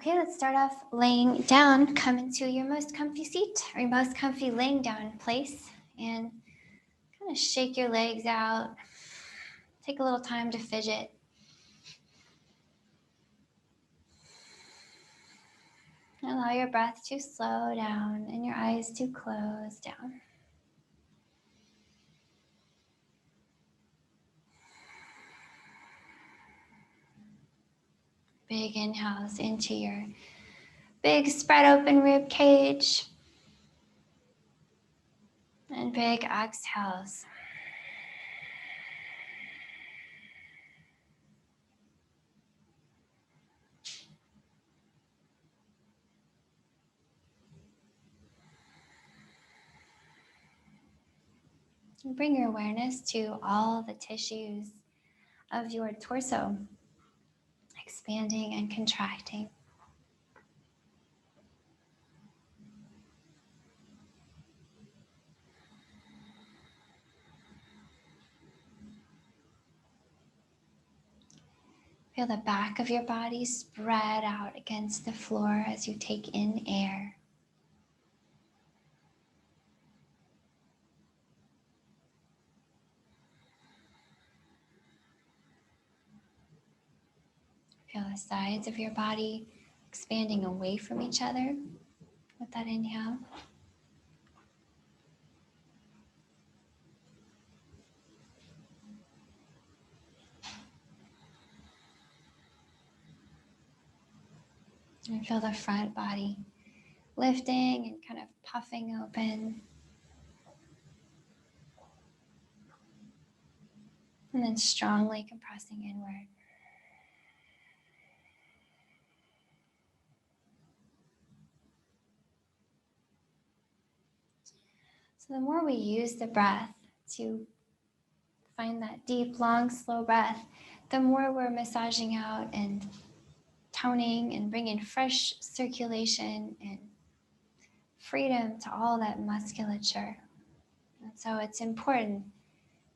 Okay, let's start off laying down. Come into your most comfy seat or your most comfy laying down place and kind of shake your legs out. Take a little time to fidget. Allow your breath to slow down and your eyes to close down. Big inhales into your big spread open rib cage. And big exhales. And bring your awareness to all the tissues of your torso, expanding and contracting. Feel the back of your body spread out against the floor as you take in air. Feel the sides of your body expanding away from each other with that inhale. And feel the front body lifting and kind of puffing open. And then strongly compressing inward. So the more we use the breath to find that deep, long, slow breath, the more we're massaging out and toning and bringing fresh circulation and freedom to all that musculature. And so it's important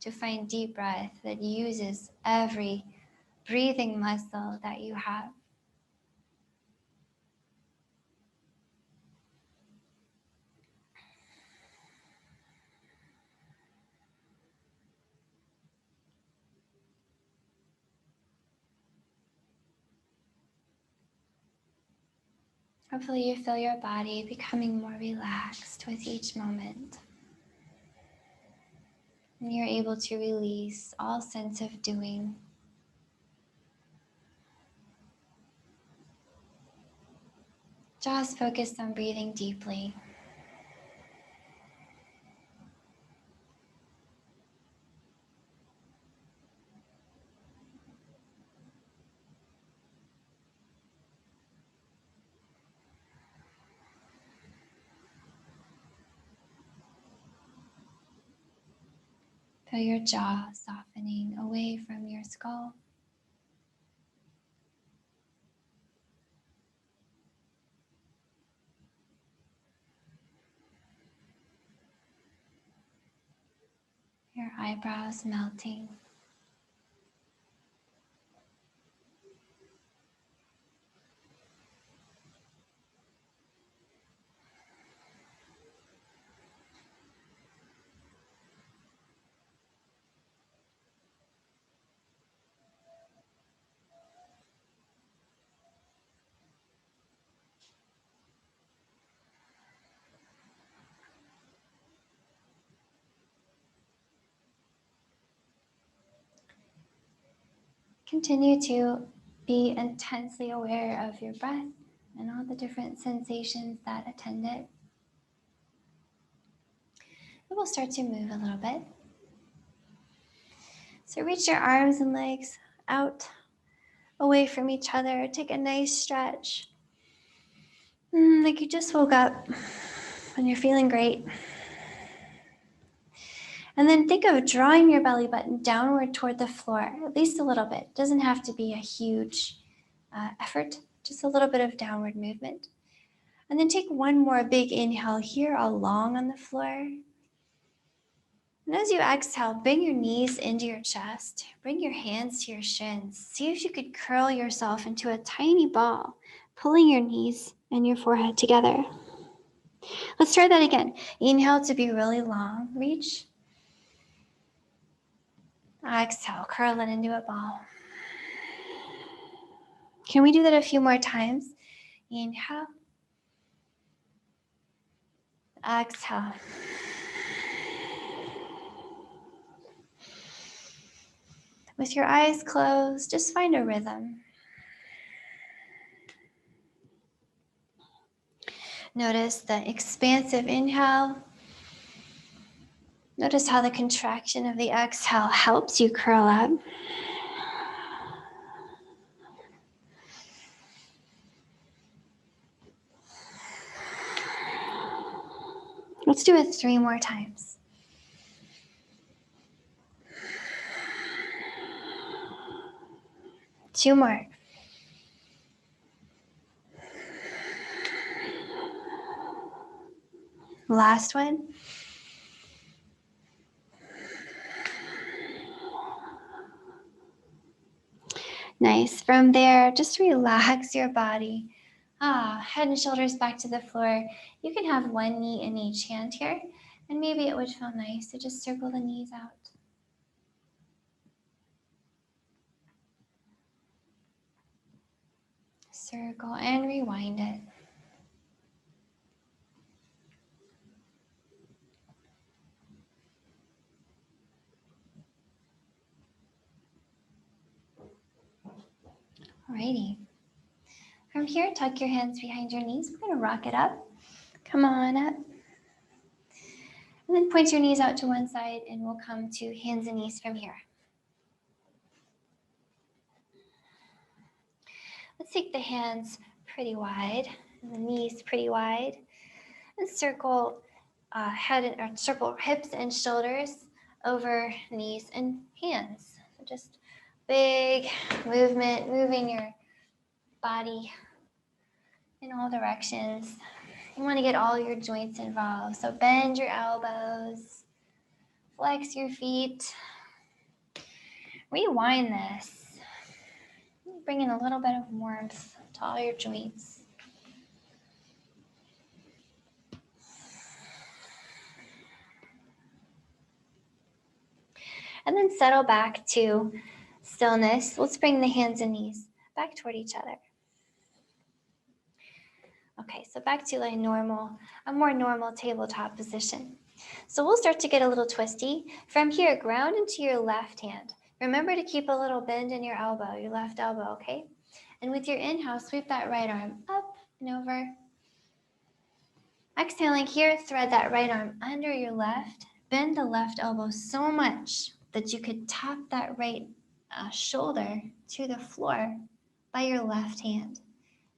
to find deep breath that uses every breathing muscle that you have. Hopefully you feel your body becoming more relaxed with each moment. And you're able to release all sense of doing. Just focus on breathing deeply. Feel your jaw softening away from your skull. Your eyebrows melting. Continue to be intensely aware of your breath and all the different sensations that attend it. And we'll start to move a little bit. So reach your arms and legs out, away from each other. Take a nice stretch. Like you just woke up and you're feeling great. And then think of drawing your belly button downward toward the floor, at least a little bit. It doesn't have to be a huge effort, just a little bit of downward movement. And then take one more big inhale here along on the floor. And as you exhale, bring your knees into your chest. Bring your hands to your shins. See if you could curl yourself into a tiny ball. pulling your knees and your forehead together. Let's try that again. Inhale to be really long, reach. Exhale, curl it into a ball. Can we do that a few more times? Inhale. Exhale. With your eyes closed, just find a rhythm. Notice the expansive inhale. Notice how the contraction of the exhale helps you curl up. Let's do it 3 more times. Two more. Last one. Nice. From there, just relax your body. Head and shoulders back to the floor. You can have one knee in each hand here, and maybe it would feel nice to just circle the knees out. Circle and rewind it. Alrighty. From here, tuck your hands behind your knees. We're going to rock it up. Come on up. And then point your knees out to one side, and we'll come to hands and knees from here. Let's take the hands pretty wide and the knees pretty wide, and circle circle hips and shoulders over knees and hands. So just big movement, moving your body in all directions. You want to get all your joints involved. So bend your elbows, flex your feet, rewind this. Bring in a little bit of warmth to all your joints. And then settle back to stillness. Let's bring the hands and knees back toward each other. Okay, so back to a more normal tabletop position. So we'll start to get a little twisty. From here, ground into your left hand. Remember to keep a little bend in your elbow, your left elbow, okay? And with your inhale, sweep that right arm up and over. Exhaling here, thread that right arm under your left. Bend the left elbow so much that you could tap that right shoulder to the floor by your left hand.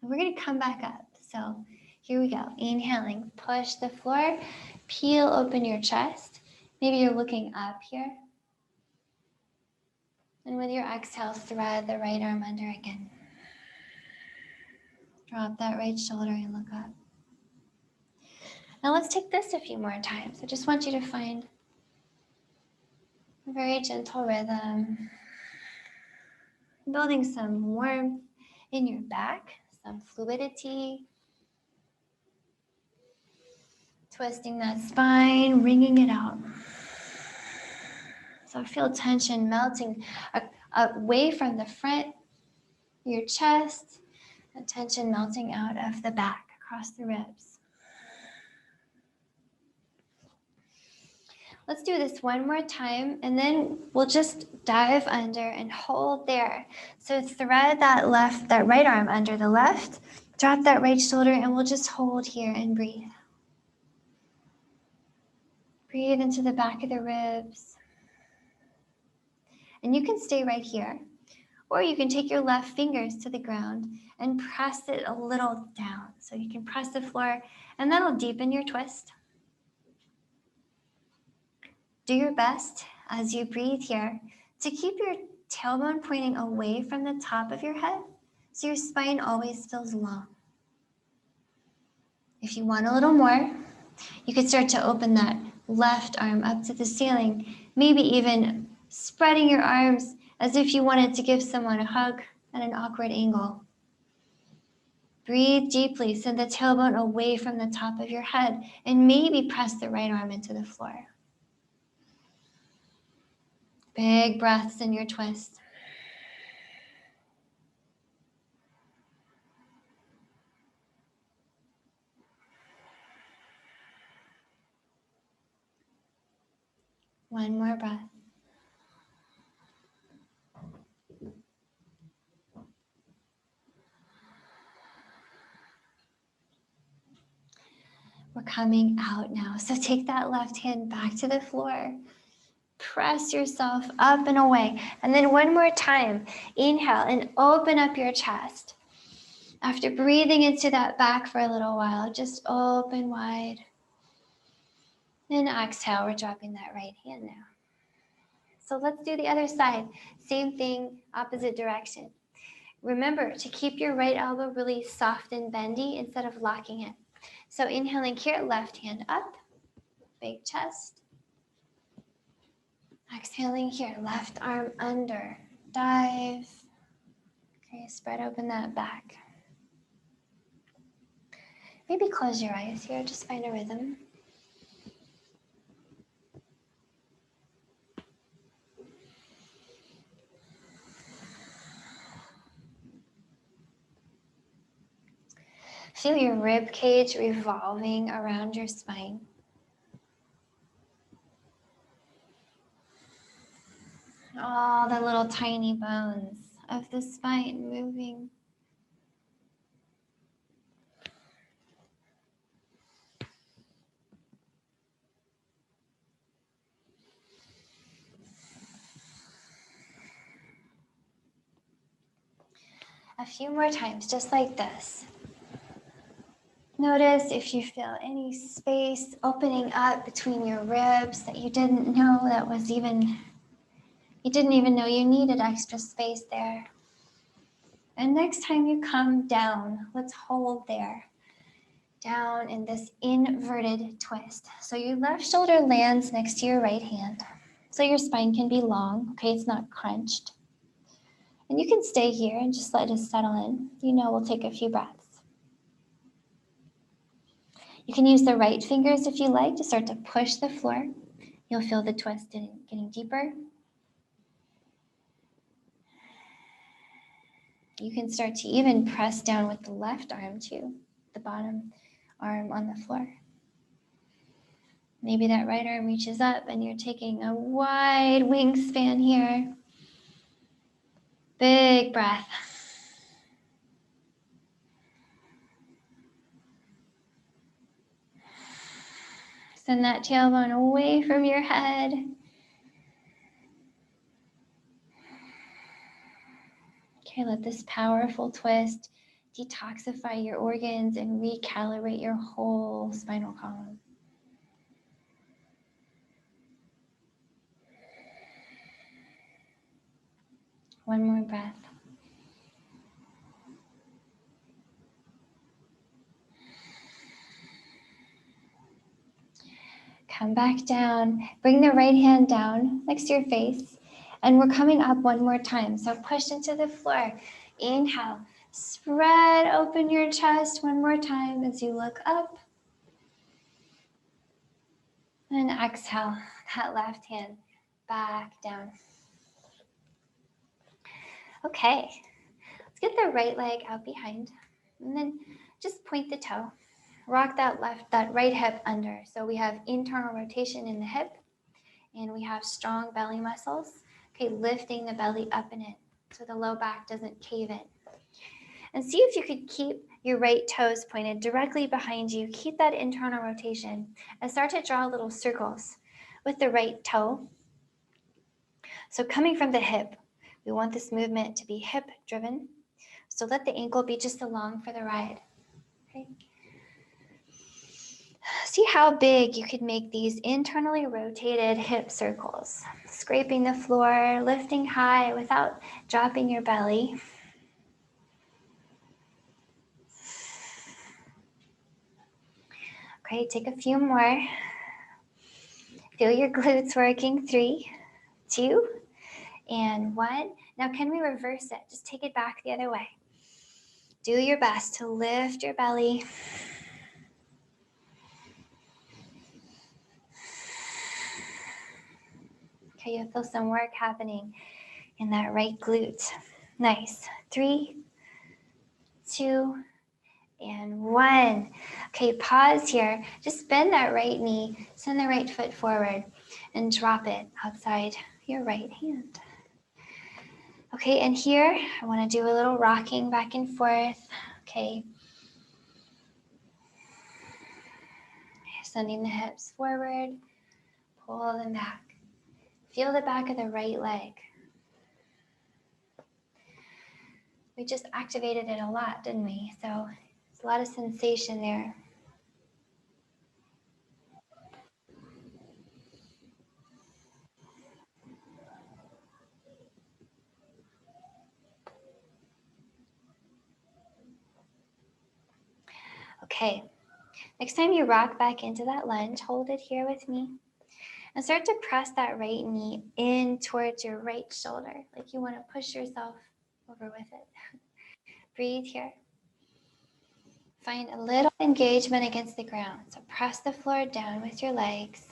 And we're going to come back up. So here we go. Inhaling, push the floor, peel open your chest. Maybe you're looking up here. And with your exhale, thread the right arm under again. Drop that right shoulder and look up. Now let's take this a few more times. I just want you to find a very gentle rhythm. Building some warmth in your back, some fluidity. Twisting that spine, wringing it out. So feel tension melting away from the front, your chest, and tension melting out of the back, across the ribs. Let's do this one more time, and then we'll just dive under and hold there. So thread that right arm under the left, drop that right shoulder, and we'll just hold here and breathe. Breathe into the back of the ribs. And you can stay right here, or you can take your left fingers to the ground and press it a little down. So you can press the floor, and that'll deepen your twist. Do your best as you breathe here to keep your tailbone pointing away from the top of your head, so your spine always feels long. If you want a little more, you could start to open that left arm up to the ceiling, maybe even spreading your arms as if you wanted to give someone a hug at an awkward angle. Breathe deeply. Send the tailbone away from the top of your head and maybe press the right arm into the floor. Big breaths in your twist. One more breath. We're coming out now. So take that left hand back to the floor. Press yourself up and away. And then one more time, inhale and open up your chest. After breathing into that back for a little while, just open wide. And exhale, we're dropping that right hand now. So let's do the other side. Same thing, opposite direction. Remember to keep your right elbow really soft and bendy instead of locking it. So inhaling here, left hand up, big chest. Exhaling here, left arm under, dive. Okay, spread open that back. Maybe close your eyes here, just find a rhythm. Feel your rib cage revolving around your spine. All the little tiny bones of the spine moving. A few more times, just like this. Notice if you feel any space opening up between your ribs that you didn't know you didn't even know you needed extra space there. And next time you come down, let's hold there. Down in this inverted twist. So your left shoulder lands next to your right hand. So your spine can be long, okay? It's not crunched. And you can stay here and just let it settle in. You know, we'll take a few breaths. You can use the right fingers if you like to start to push the floor. You'll feel the twist getting deeper. You can start to even press down with the left arm too, the bottom arm on the floor. Maybe that right arm reaches up and you're taking a wide wingspan here. Big breath. Send that tailbone away from your head. Okay, let this powerful twist detoxify your organs and recalibrate your whole spinal column. One more breath. Come back down. Bring the right hand down next to your face. And we're coming up one more time. So push into the floor. Inhale. Spread open your chest one more time as you look up. And exhale that left hand back down. Okay. Let's get the right leg out behind. And then just point the toe. Rock that right hip under. So we have internal rotation in the hip. And we have strong belly muscles. Okay, lifting the belly up and in so the low back doesn't cave in. And see if you could keep your right toes pointed directly behind you. Keep that internal rotation and start to draw little circles with the right toe. So coming from the hip, we want this movement to be hip driven. So let the ankle be just along for the ride. Okay. See how big you could make these internally rotated hip circles. Scraping the floor, lifting high without dropping your belly. Okay, take a few more. Feel your glutes working. 3, 2, and 1. Now can we reverse it? Just take it back the other way. Do your best to lift your belly. Okay, you'll feel some work happening in that right glute. Nice. 3, 2, and 1. Okay, pause here. Just bend that right knee, send the right foot forward, and drop it outside your right hand. Okay, and here I want to do a little rocking back and forth. Okay. Sending the hips forward, pull them back. Feel the back of the right leg. We just activated it a lot, didn't we? So there's a lot of sensation there. Okay, next time you rock back into that lunge, hold it here with me. And start to press that right knee in towards your right shoulder, like you want to push yourself over with it. Breathe here. Find a little engagement against the ground. So press the floor down with your legs.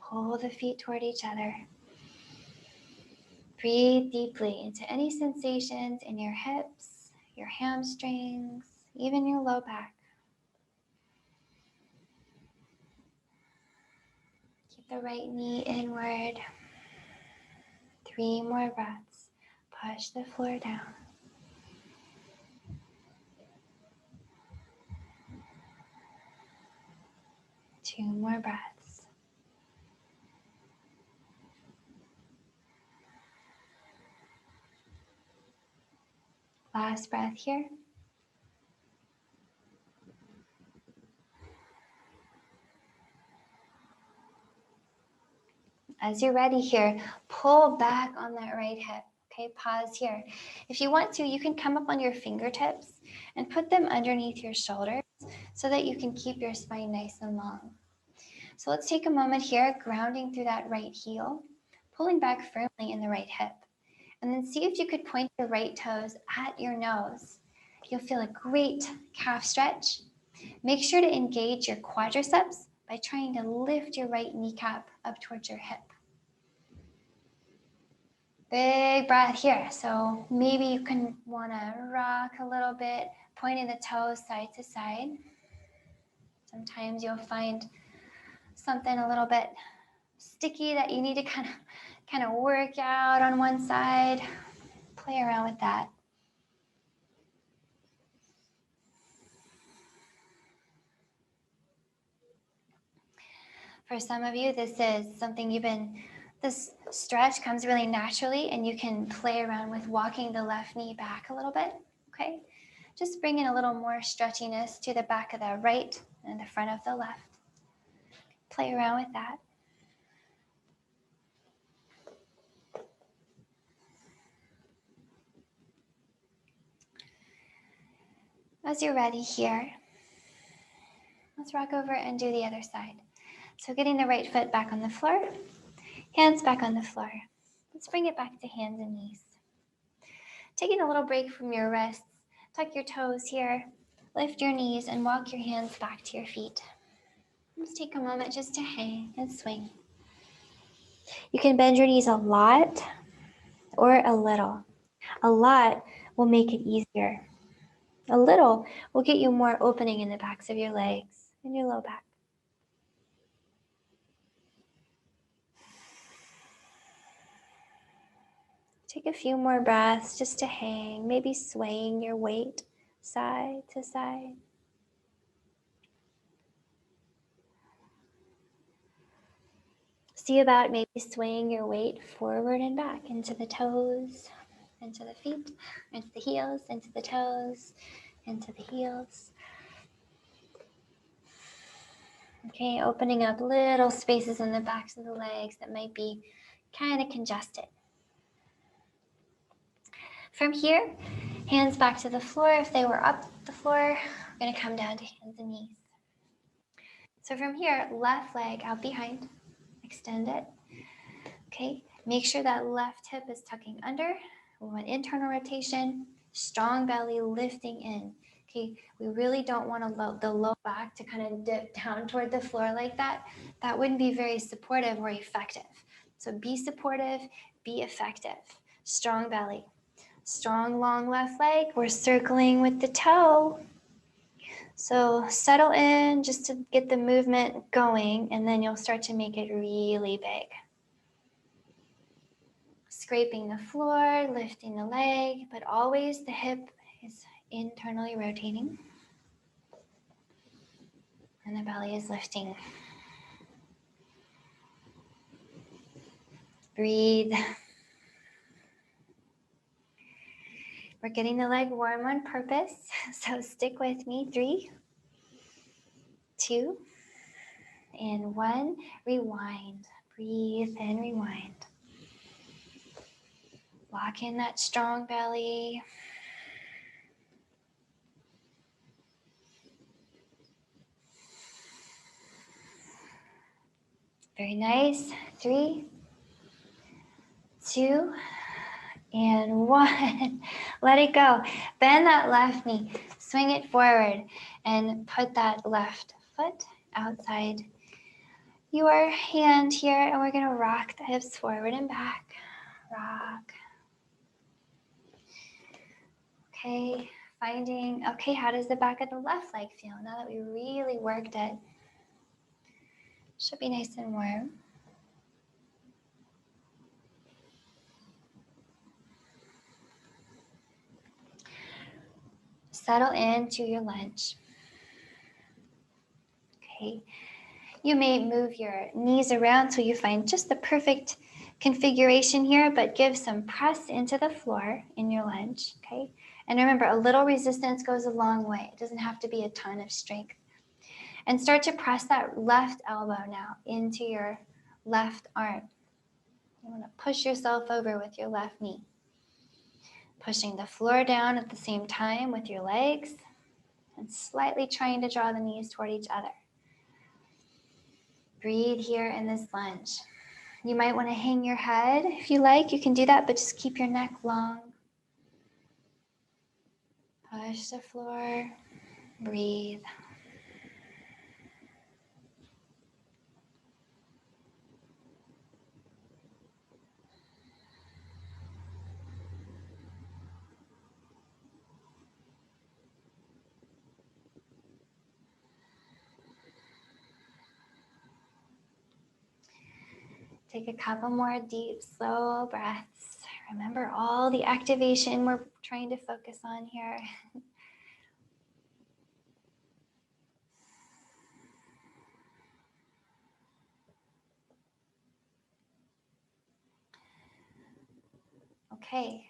Pull the feet toward each other. Breathe deeply into any sensations in your hips, your hamstrings, even your low back. Keep the right knee inward. 3 more breaths. Push the floor down. 2 more breaths. Last breath here. As you're ready here, pull back on that right hip. Okay, pause here. If you want to, you can come up on your fingertips and put them underneath your shoulders so that you can keep your spine nice and long. So let's take a moment here, grounding through that right heel, pulling back firmly in the right hip. And then see if you could point your right toes at your nose. You'll feel a great calf stretch. Make sure to engage your quadriceps by trying to lift your right kneecap up towards your hip. Big breath here. So maybe you can want to rock a little bit, pointing the toes side to side. Sometimes you'll find something a little bit sticky that you need to kind of work out on one side. Play around with that. For some of you, this is something this stretch comes really naturally, and you can play around with walking the left knee back a little bit, okay? Just bring in a little more stretchiness to the back of the right and the front of the left. Play around with that. As you're ready here, let's rock over and do the other side. So getting the right foot back on the floor, hands back on the floor. Let's bring it back to hands and knees. Taking a little break from your wrists, tuck your toes here, lift your knees, and walk your hands back to your feet. Let's take a moment just to hang and swing. You can bend your knees a lot or a little. A lot will make it easier. A little will get you more opening in the backs of your legs and your low back. Take a few more breaths just to hang, maybe swaying your weight side to side. See about maybe swaying your weight forward and back into the toes, into the feet, into the heels, into the toes, into the heels. Okay, opening up little spaces in the backs of the legs that might be kind of congested. From here, hands back to the floor. If they were up the floor, we're going to come down to hands and knees. So from here, left leg out behind, extend it. Okay, make sure that left hip is tucking under. We want internal rotation. Strong belly lifting in. Okay, we really don't want the low back to kind of dip down toward the floor like that. That wouldn't be very supportive or effective. So be supportive, be effective. Strong belly. Strong long left leg. We're circling with the toe. So settle in just to get the movement going, and then you'll start to make it really big. Scraping the floor, lifting the leg, but always the hip is internally rotating. And the belly is lifting. Breathe. We're getting the leg warm on purpose, so stick with me. 3, 2, and 1. Rewind. Breathe and rewind. Lock in that strong belly. Very nice. 3, 2, and 1. Let it go. Bend that left knee. Swing it forward and put that left foot outside your hand here. And we're going to rock the hips forward and back. Rock. Okay, okay, how does the back of the left leg feel now that we really worked it? Should be nice and warm. Settle into your lunge. Okay, you may move your knees around so you find just the perfect configuration here, but give some press into the floor in your lunge, okay? And remember, a little resistance goes a long way. It doesn't have to be a ton of strength. And start to press that left elbow now into your left arm. You want to push yourself over with your left knee. Pushing the floor down at the same time with your legs and slightly trying to draw the knees toward each other. Breathe here in this lunge. You might want to hang your head if you like. You can do that, but just keep your neck long. Push the floor. Breathe. Take a couple more deep, slow breaths. Remember all the activation we're trying to focus on here. Okay,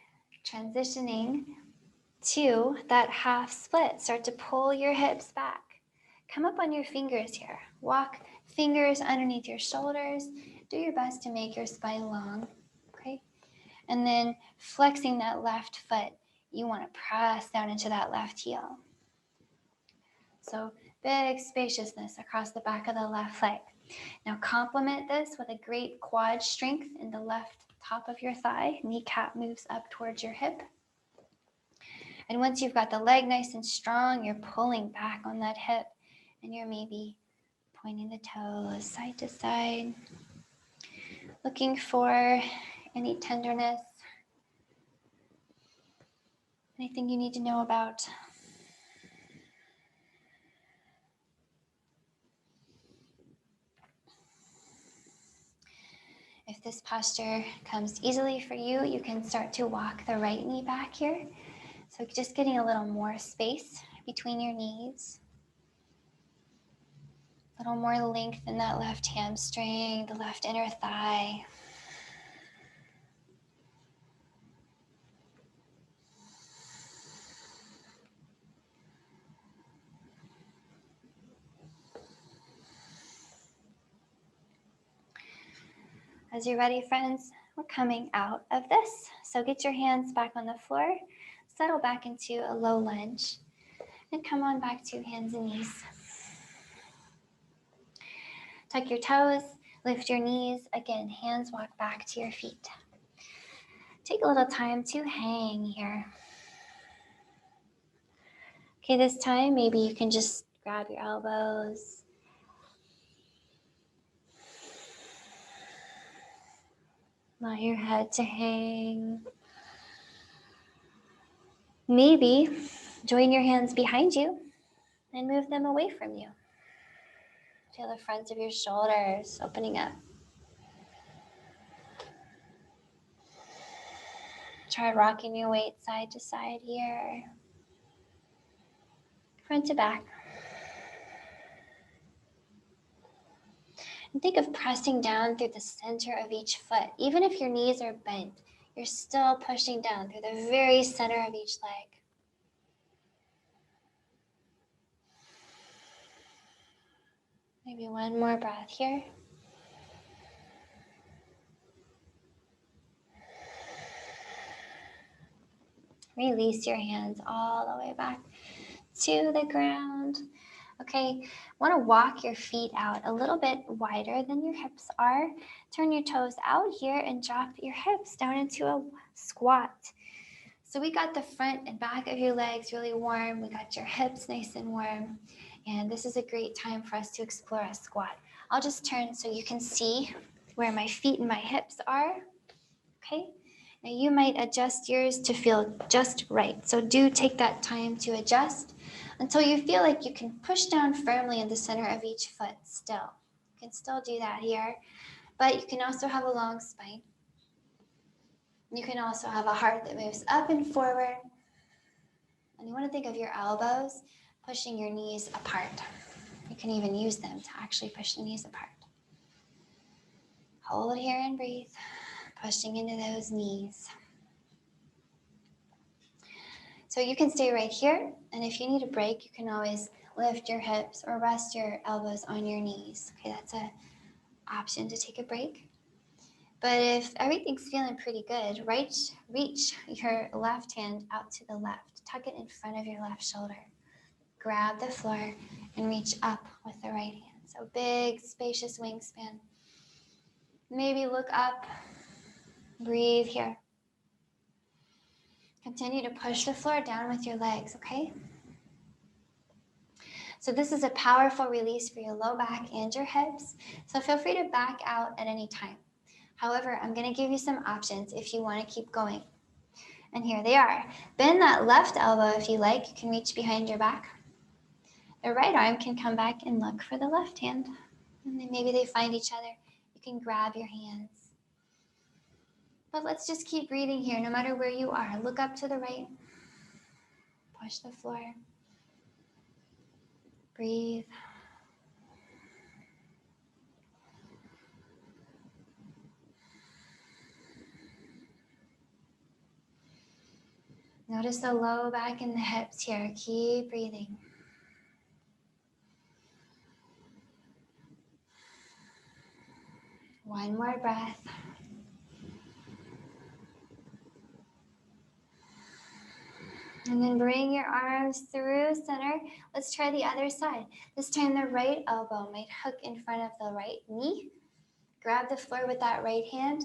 transitioning to that half split. Start to pull your hips back. Come up on your fingers here. Walk fingers underneath your shoulders. Do your best to make your spine long, okay? And then flexing that left foot, you want to press down into that left heel. So big spaciousness across the back of the left leg. Now complement this with a great quad strength in the left top of your thigh. Kneecap moves up towards your hip. And once you've got the leg nice and strong, you're pulling back on that hip and you're maybe pointing the toes side to side, looking for any tenderness, anything you need to know about. If this posture comes easily for you, you can start to walk the right knee back here. So just getting a little more space between your knees. A little more length in that left hamstring, the left inner thigh. As you're ready, friends, we're coming out of this. So get your hands back on the floor, settle back into a low lunge, and come on back to hands and knees. Tuck your toes, lift your knees. Again, hands walk back to your feet. Take a little time to hang here. Okay, this time maybe you can just grab your elbows. Allow your head to hang. Maybe join your hands behind you and move them away from you. Feel the front of your shoulders opening up. Try rocking your weight side to side here. Front to back. And think of pressing down through the center of each foot. Even if your knees are bent, you're still pushing down through the very center of each leg. Maybe one more breath here. Release your hands all the way back to the ground. Okay, want to walk your feet out a little bit wider than your hips are. Turn your toes out here and drop your hips down into a squat. So we got the front and back of your legs really warm. We got your hips nice and warm. And this is a great time for us to explore a squat. I'll just turn so you can see where my feet and my hips are. Okay, now you might adjust yours to feel just right. So do take that time to adjust until you feel like you can push down firmly in the center of each foot still. You can still do that here, but you can also have a long spine. You can also have a heart that moves up and forward. And you want to think of your elbows pushing your knees apart. You can even use them to actually push the knees apart. Hold here and breathe, pushing into those knees. So you can stay right here, and if you need a break, you can always lift your hips or rest your elbows on your knees. Okay, that's an option to take a break. But if everything's feeling pretty good, reach your left hand out to the left. Tuck it in front of your left shoulder. Grab the floor and reach up with the right hand. So big, spacious wingspan. Maybe look up, breathe here. Continue to push the floor down with your legs, okay? So this is a powerful release for your low back and your hips. So feel free to back out at any time. However, I'm going to give you some options if you want to keep going. And here they are. Bend that left elbow if you like. You can reach behind your back. The right arm can come back and look for the left hand. And then maybe they find each other. You can grab your hands. But let's just keep breathing here no matter where you are. Look up to the right. Push the floor. Breathe. Notice the low back and the hips here. Keep breathing. One more breath. And then bring your arms through center. Let's try the other side. This time the right elbow might hook in front of the right knee. Grab the floor with that right hand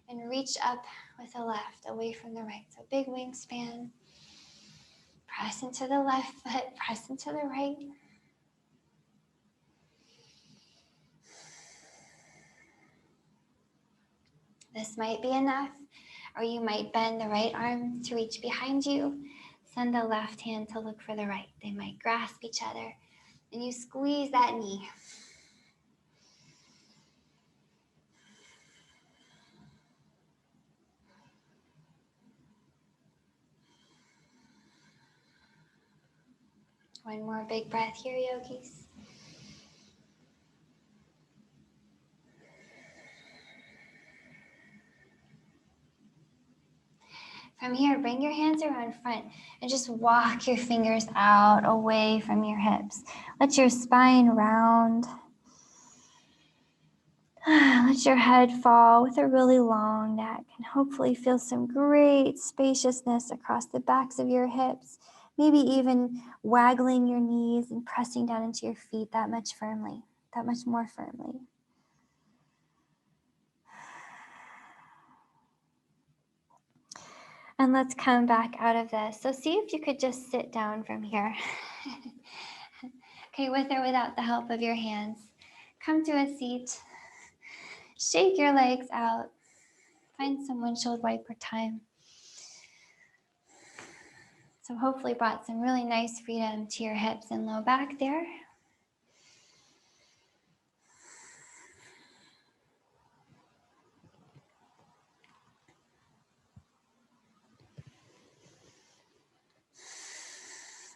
and reach up with the left, away from the right. So big wingspan. Press into the left foot, press into the right. This might be enough, or you might bend the right arm to reach behind you. Send the left hand to look for the right. They might grasp each other, and you squeeze that knee. One more big breath here, yogis. From here, bring your hands around front and just walk your fingers out away from your hips. Let your spine round. Let your head fall with a really long neck and hopefully feel some great spaciousness across the backs of your hips. Maybe even waggling your knees and pressing down into your feet that much more firmly. And let's come back out of this. So see if you could just sit down from here. Okay, with or without the help of your hands. Come to a seat. Shake your legs out. Find some windshield wiper time. So hopefully brought some really nice freedom to your hips and low back there.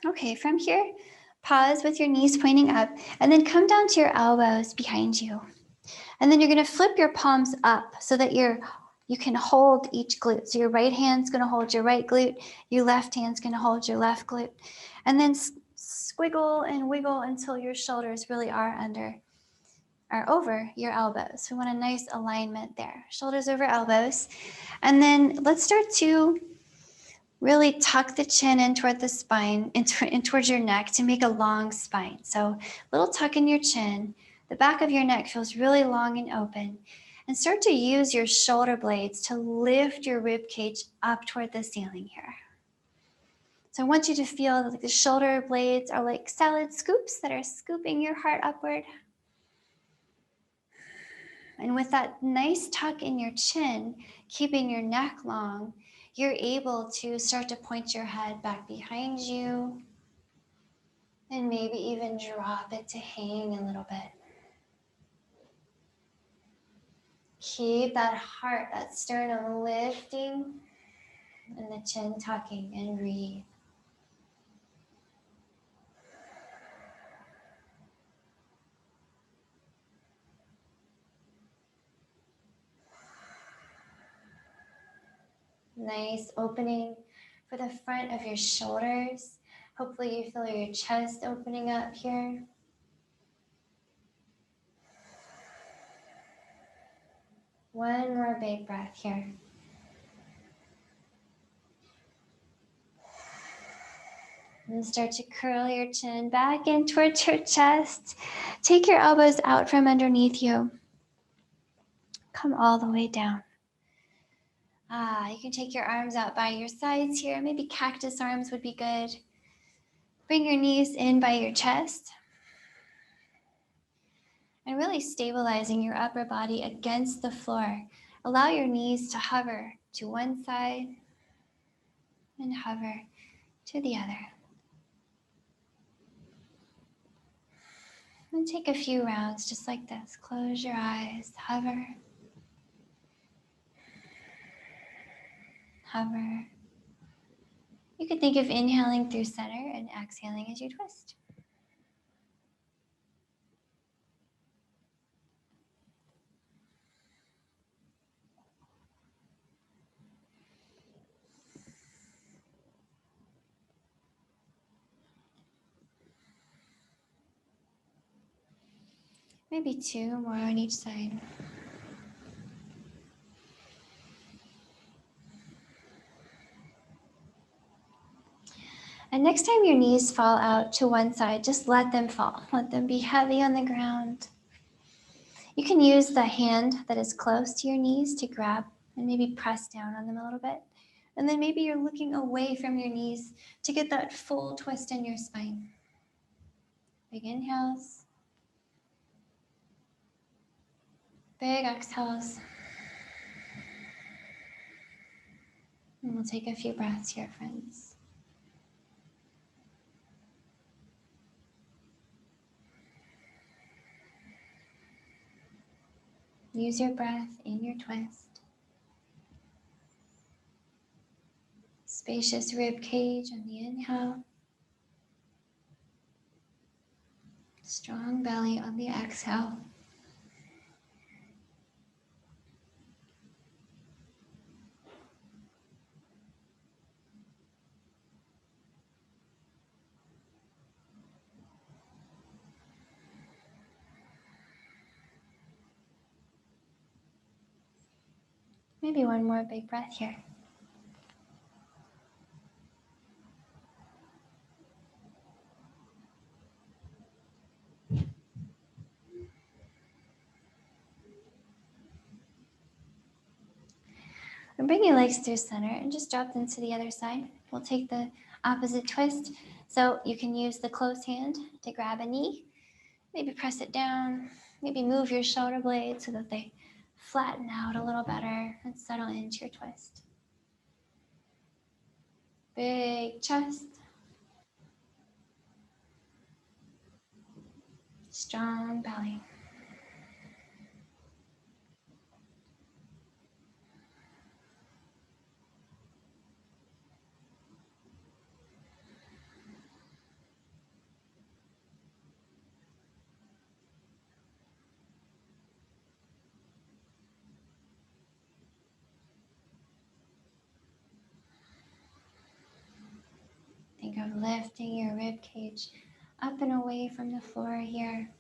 Okay, from here, pause with your knees pointing up and then come down to your elbows behind you. And then you're going to flip your palms up so that you can hold each glute. So your right hand's going to hold your right glute, your left hand's going to hold your left glute. And then squiggle and wiggle until your shoulders really are over your elbows. We want a nice alignment there. Shoulders over elbows. And then let's start to really tuck the chin in toward the spine, in towards your neck to make a long spine. So little tuck in your chin. The back of your neck feels really long and open. And start to use your shoulder blades to lift your rib cage up toward the ceiling here. So I want you to feel like the shoulder blades are like salad scoops that are scooping your heart upward. And with that nice tuck in your chin, keeping your neck long, you're able to start to point your head back behind you and maybe even drop it to hang a little bit. Keep that heart, that sternum lifting and the chin tucking, and breathe. Nice opening for the front of your shoulders. Hopefully you feel your chest opening up here. One more big breath here. And start to curl your chin back in towards your chest. Take your elbows out from underneath you. Come all the way down. You can take your arms out by your sides here. Maybe cactus arms would be good. Bring your knees in by your chest. And really stabilizing your upper body against the floor. Allow your knees to hover to one side and hover to the other. And take a few rounds just like this. Close your eyes, hover, hover. You could think of inhaling through center and exhaling as you twist. Maybe two more on each side. And next time your knees fall out to one side, just let them fall. Let them be heavy on the ground. You can use the hand that is close to your knees to grab and maybe press down on them a little bit. And then maybe you're looking away from your knees to get that full twist in your spine. Big inhales. Big exhales. And we'll take a few breaths here, friends. Use your breath in your twist. Spacious rib cage on the inhale. Strong belly on the exhale. Maybe one more big breath here. And bring your legs through center and just drop them to the other side. We'll take the opposite twist. So you can use the closed hand to grab a knee, maybe press it down, maybe move your shoulder blades so that they flatten out a little better and settle into your twist. Big chest. Strong belly. Think of lifting your rib cage up and away from the floor here.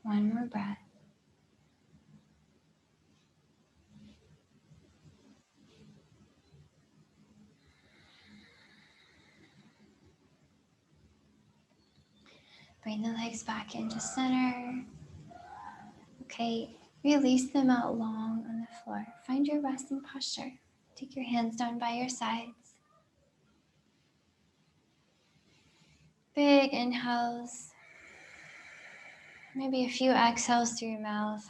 One more breath. Bring the legs back into center. Okay, release them out long on the floor. Find your resting posture. Take your hands down by your sides. Big inhales. Maybe a few exhales through your mouth.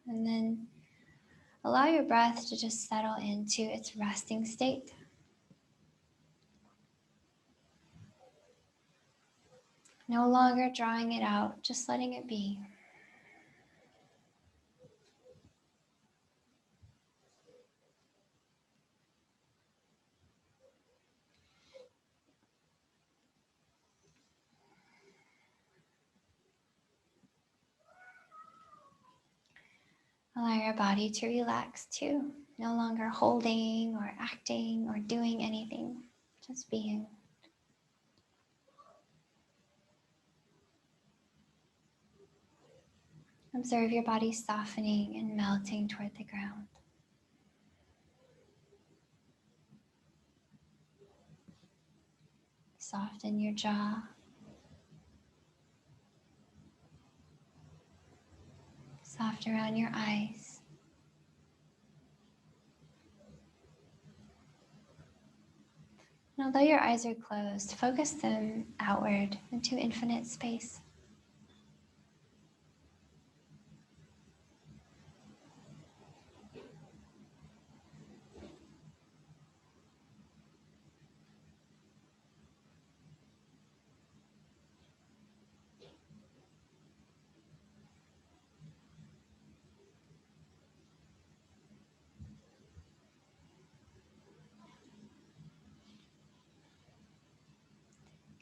And then allow your breath to just settle into its resting state. No longer drawing it out, just letting it be. Allow your body to relax too. No longer holding or acting or doing anything, just being. Observe your body softening and melting toward the ground. Soften your jaw. Soft around your eyes. And although your eyes are closed, focus them outward into infinite space.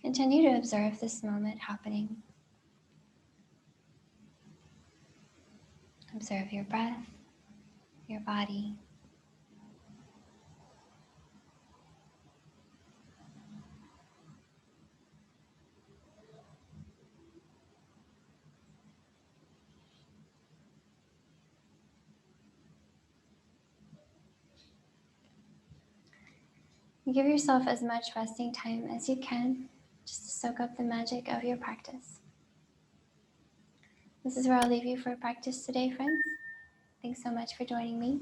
Continue to observe this moment happening. Observe your breath, your body. Give yourself as much resting time as you can, just to soak up the magic of your practice. This is where I'll leave you for practice today, friends. Thanks so much for joining me.